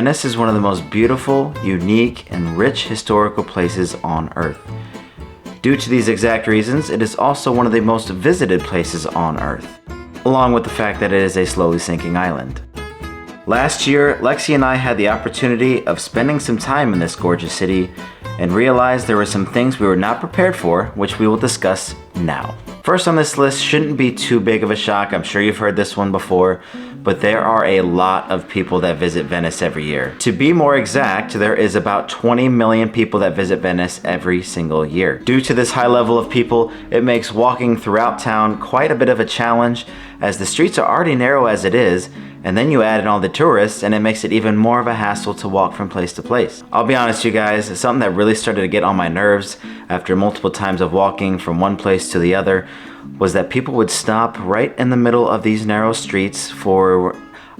Venice is one of the most beautiful, unique, and rich historical places on Earth. Due to these exact reasons, it is also one of the most visited places on Earth, along with the fact that it is a slowly sinking island. Last year, Lexi and I had the opportunity of spending some time in this gorgeous city and realized there were some things we were not prepared for, which we will discuss now. First on this list shouldn't be too big of a shock. I'm sure you've heard this one before, but there are a lot of people that visit Venice every year. To be more exact, there is about 20 million people that visit Venice every single year. Due to this high level of people, it makes walking throughout town quite a bit of a challenge, as the streets are already narrow as it is, and then you add in all the tourists and it makes it even more of a hassle to walk from place to place. I'll be honest you guys, something that really started to get on my nerves after multiple times of walking from one place to the other was that people would stop right in the middle of these narrow streets for,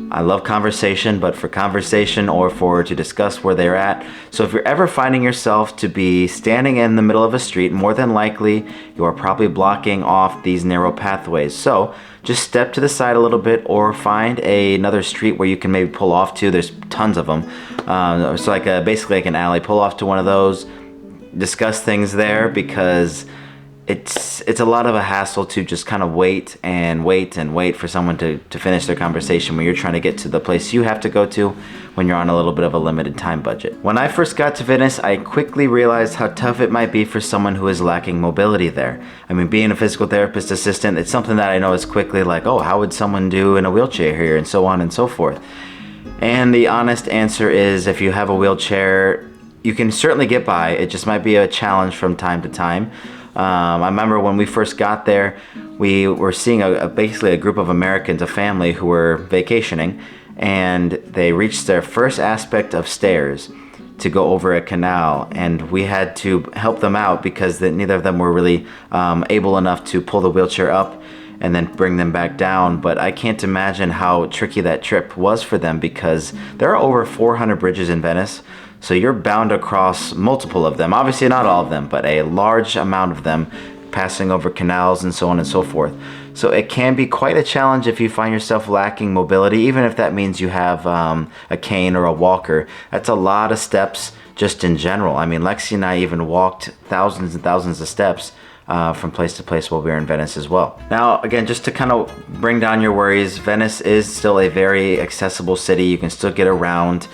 I love conversation, but for conversation or for to discuss where they're at. So if you're ever finding yourself to be standing in the middle of a street, more than likely you are probably blocking off these narrow pathways. So just step to the side a little bit or find another street where you can maybe pull off to. There's tons of them. So like basically like an alley, pull off to one of those, discuss things there, because it's a lot of a hassle to just kind of wait for someone to finish their conversation when you're trying to get to the place you have to go to when you're on a little bit of a limited time budget. When I first got to Venice, I quickly realized how tough it might be for someone who is lacking mobility there. I mean, being a physical therapist assistant, it's something that I know is quickly like, oh, how would someone do in a wheelchair here, and so on and so forth. And the honest answer is, if you have a wheelchair, you can certainly get by. It just might be a challenge from time to time. I remember when we first got there, we were seeing basically a group of Americans, a family who were vacationing, and they reached their first aspect of stairs to go over a canal, and we had to help them out because neither of them were really able enough to pull the wheelchair up and then bring them back down. But I can't imagine how tricky that trip was for them, because there are over 400 bridges in Venice. So you're bound across multiple of them, obviously not all of them, but a large amount of them, passing over canals and so on and so forth. So it can be quite a challenge if you find yourself lacking mobility, even if that means you have a cane or a walker. That's a lot of steps just in general. I mean, Lexi and I even walked thousands and thousands of steps from place to place while we were in Venice as well. Now, again, just to kind of bring down your worries, Venice is still a very accessible city. You can still get around.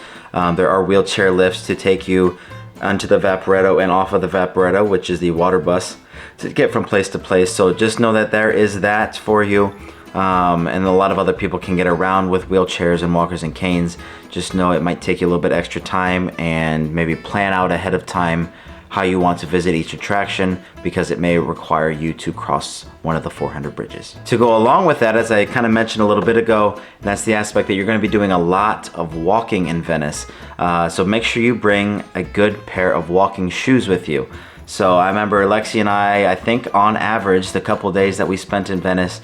There are wheelchair lifts to take you onto the Vaporetto and off of the Vaporetto, which is the water bus, to get from place to place. So just know that there is that for you. And a lot of other people can get around with wheelchairs and walkers and canes. Just know it might take you a little bit extra time, and maybe plan out ahead of time how you want to visit each attraction, because it may require you to cross one of the 400 bridges. To go along with that, as I kind of mentioned a little bit ago, that's the aspect that you're going to be doing a lot of walking in Venice. So make sure you bring a good pair of walking shoes with you. So I remember Lexi and I think on average, the couple days that we spent in Venice,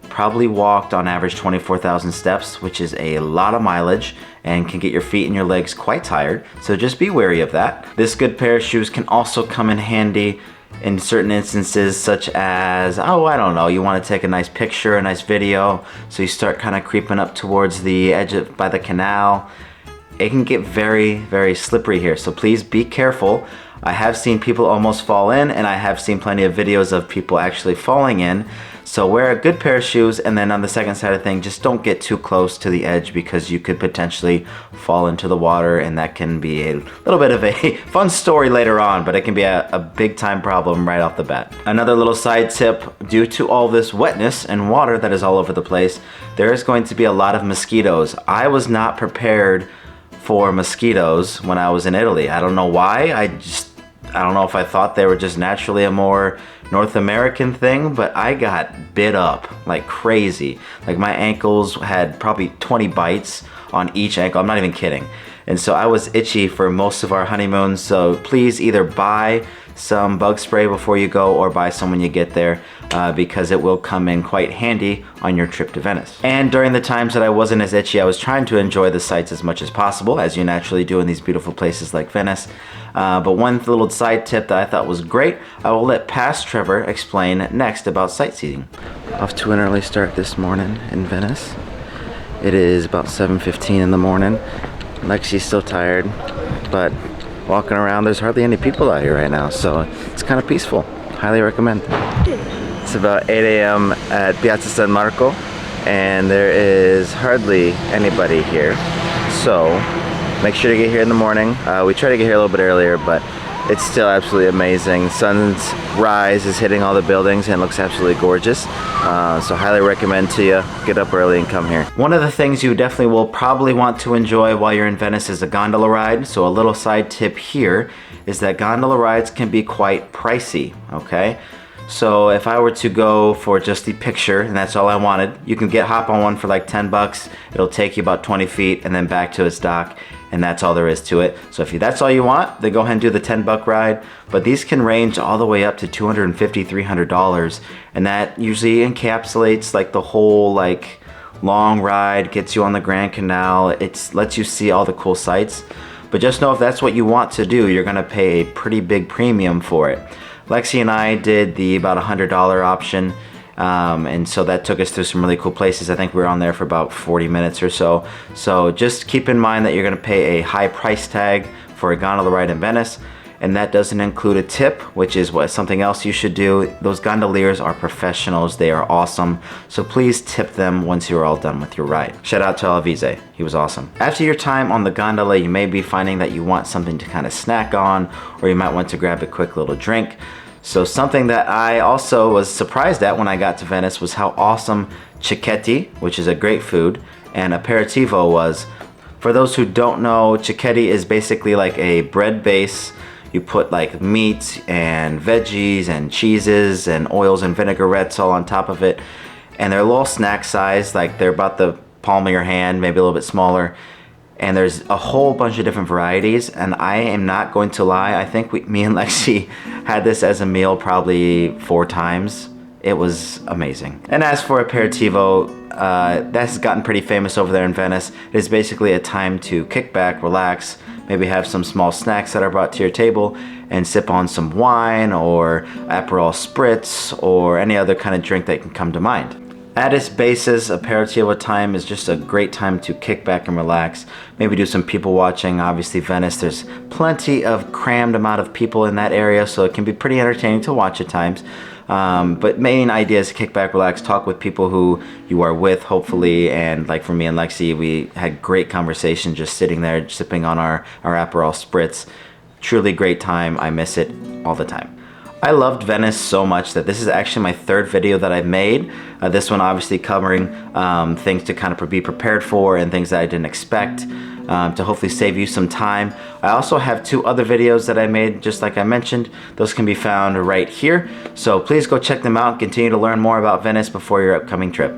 probably walked on average 24,000 steps, which is a lot of mileage and can get your feet and your legs quite tired. So just be wary of that. This good pair of shoes can also come in handy in certain instances, such as, oh, I don't know, you want to take a nice picture, a nice video, so you start kind of creeping up towards the edge by the canal. It can get very, very slippery here, so please be careful. I have seen people almost fall in, and I have seen plenty of videos of people actually falling in. So wear a good pair of shoes, and then on the second side of things, just don't get too close to the edge, because you could potentially fall into the water, and that can be a little bit of a fun story later on, but it can be a big time problem right off the bat. Another little side tip, due to all this wetness and water that is all over the place, there is going to be a lot of mosquitoes. I was not prepared for mosquitoes when I was in Italy. I don't know why. I don't know if I thought they were just naturally a more North American thing, but I got bit up like crazy. Like my ankles had probably 20 bites on each ankle. I'm not even kidding. And so I was itchy for most of our honeymoon. So please either buy some bug spray before you go, or buy some when you get there, because it will come in quite handy on your trip to Venice. And during the times that I wasn't as itchy, I was trying to enjoy the sights as much as possible, as you naturally do in these beautiful places like Venice. But one little side tip that I thought was great, I will let past Trevor explain next about sightseeing. Off to an early start this morning in Venice. It is about 7:15 in the morning. Lexi's still tired, but walking around, there's hardly any people out here right now, so it's kind of peaceful. Highly recommend. It's about 8 a.m. at Piazza San Marco, and there is hardly anybody here. So make sure to get here in the morning. We try to get here a little bit earlier, but it's still absolutely amazing. Sun's rise is hitting all the buildings and it looks absolutely gorgeous. So highly recommend to you, get up early and come here. One of the things you definitely will probably want to enjoy while you're in Venice is a gondola ride. So a little side tip here is that gondola rides can be quite pricey, okay? So if I were to go for just the picture, and that's all I wanted, you can hop on one for like 10 bucks. It'll take you about 20 feet and then back to its dock, and that's all there is to it. So if that's all you want, then go ahead and do the 10-buck ride. But these can range all the way up to $250, $300, and that usually encapsulates like the whole like long ride, gets you on the Grand Canal. It lets you see all the cool sights. But just know if that's what you want to do, you're gonna pay a pretty big premium for it. Lexi and I did the about $100 option, and so that took us through some really cool places. I think we were on there for about 40 minutes or so. So just keep in mind that you're gonna pay a high price tag for a gondola ride in Venice, and that doesn't include a tip, which is something else you should do. Those gondoliers are professionals, they are awesome. So please tip them once you're all done with your ride. Shout out to Alvise, he was awesome. After your time on the gondola, you may be finding that you want something to kind of snack on, or you might want to grab a quick little drink. So something that I also was surprised at when I got to Venice was how awesome cicchetti, which is a great food, and aperitivo was. For those who don't know, cicchetti is basically like a bread base. You put like meat and veggies and cheeses and oils and vinaigrettes all on top of it. And they're a little snack size, like they're about the palm of your hand, maybe a little bit smaller. And there's a whole bunch of different varieties, and I am not going to lie, I think me and Lexi had this as a meal probably 4 times. It was amazing. And as for aperitivo, that's gotten pretty famous over there in Venice. It is basically a time to kick back, relax, maybe have some small snacks that are brought to your table, and sip on some wine or Aperol Spritz or any other kind of drink that can come to mind. At its basis, aperitivo time is just a great time to kick back and relax. Maybe do some people watching. Obviously Venice, there's plenty of crammed amount of people in that area, so it can be pretty entertaining to watch at times. But main idea is to kick back, relax, talk with people who you are with, hopefully. And like for me and Lexi, we had great conversation just sitting there, sipping on our Aperol Spritz. Truly great time. I miss it all the time. I loved Venice so much that this is actually my 3rd video that I've made. This one obviously covering things to kind of be prepared for and things that I didn't expect, to hopefully save you some time. I also have 2 other videos that I made, just like I mentioned. Those can be found right here. So please go check them out and continue to learn more about Venice before your upcoming trip.